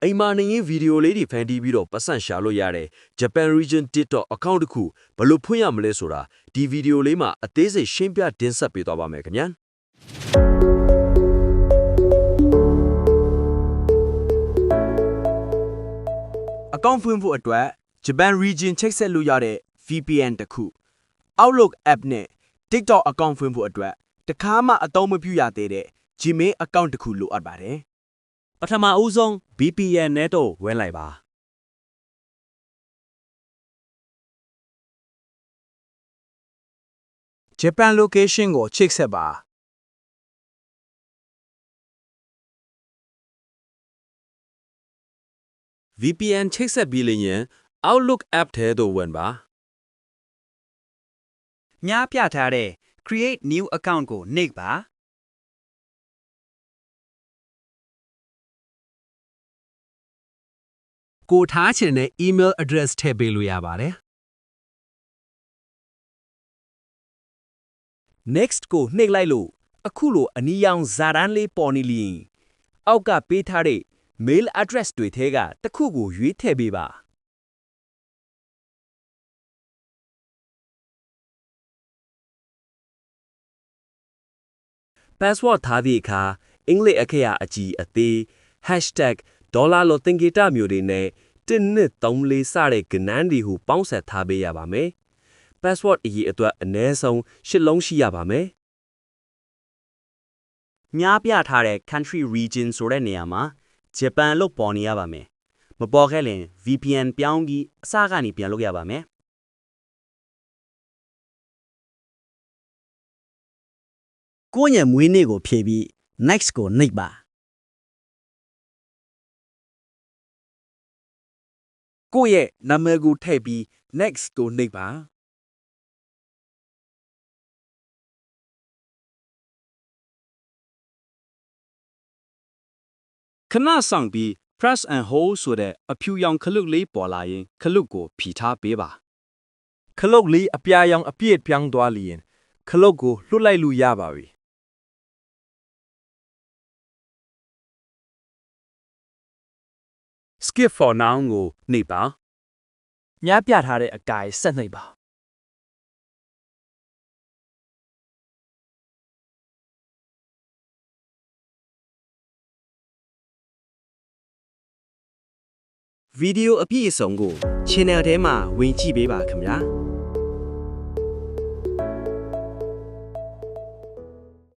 အိမ်မာနေရင်ဗီဒီယိုလေးတွေဖန်တီးပြီးတော့ပတ်စံရှာလို့ရတယ် Japan Region TikTok account တစ်ခုဘယ်လိုဖွင့်ရမလဲဆိုတာဒီဗီဒီယိုလေးမှာအသေးစိတ်ရှင်းပြတင်ဆက်ပေးသွားပါမယ်ခင်ဗျာအကောင့်ဖွင့်ဖို့အတွက် Japan Region ချိတ်ဆက်လို့ရတဲ့ VPN တစ်ခု Outlook app နဲ့ TikTok account ဖွင့်ဖို့အတွက်တခါမှအသုံးမပြုရသေးတဲ့ Gmail account တစ်ခုလိုအပ်ပါတယ်ပထမဦးဆုံး VPN နဲ့တော့ဝင်လိုက်ပါ Japan location ကိုချိတ်ဆက်ပါ VPN ချိတ်ဆက်ပြီးလျင် Outlook app ထဲသို့ဝင်ပါ ညပြထားတဲ့ Create New Account ကိုနှိပ်ပါကိုထားချင်တဲ့ email address ထည့်ပေးလို့ရပါတယ် Next ကိုနှိပ်လိုက်လို့အခုလိုအနီရောင်ဇာတ်တန်းလေးပေါ်နေလျင်အောက်ကပေးထားတဲ့ mail address တွေထဲကတစ်ခုကိုရွေးထည့်ပေးပါ password ထားသည့်အခါအင်္ဂလိပ်အခရာအကြီးအသေး $$ လို့သင်္ကေတမျိုးတွေနဲ့1234စတဲ့ကဏ္ဍတွေဟုပေါင်းစပ်ထားပေးရပါမယ် password အရေးအတွက်အနည်းဆုံး8လုံးရှိရပါမယ် ညပြထားတဲ့ Country Region ဆိုတဲ့နေရာမှာ Japan လို့ပေါ်နေရပါမယ်မပေါ်ခဲ့ရင် VPN ပြောင်းပြီးအစကနေပြန်လုပ်ရပါမယ်ကိုယ့်ရဲ့မွေးနေ့ကိုဖြည့်ပြီး Next ကိုနှိပ်ပါကိုယ့်ရဲ့နာမည်ကိုထည့်ပြီး Next ကိုနှိပ်ပါခဏဆောင်ပြီး Press and Hold ဆိုတဲ့အဖြူရောင်ခလုတ်လေးပေါ်လာရင်ခလုတ်ကိုဖြီထားပေးပါခလုတ်လေးအပြာရောင်အပြည့်ပြောင်းသွားလျင်ခလုတ်ကိုလွှတ်လိုက်လို့ရပါပြီ Skip for now ကိုနှိပ်ပါညပြထားတဲ့အကိုင်ဆက်နှိပ်ပါဗီဒီယိုအပြည့်အစုံကို channel ထဲမှာဝင်ကြည့်ပေးပါခင်ဗျာ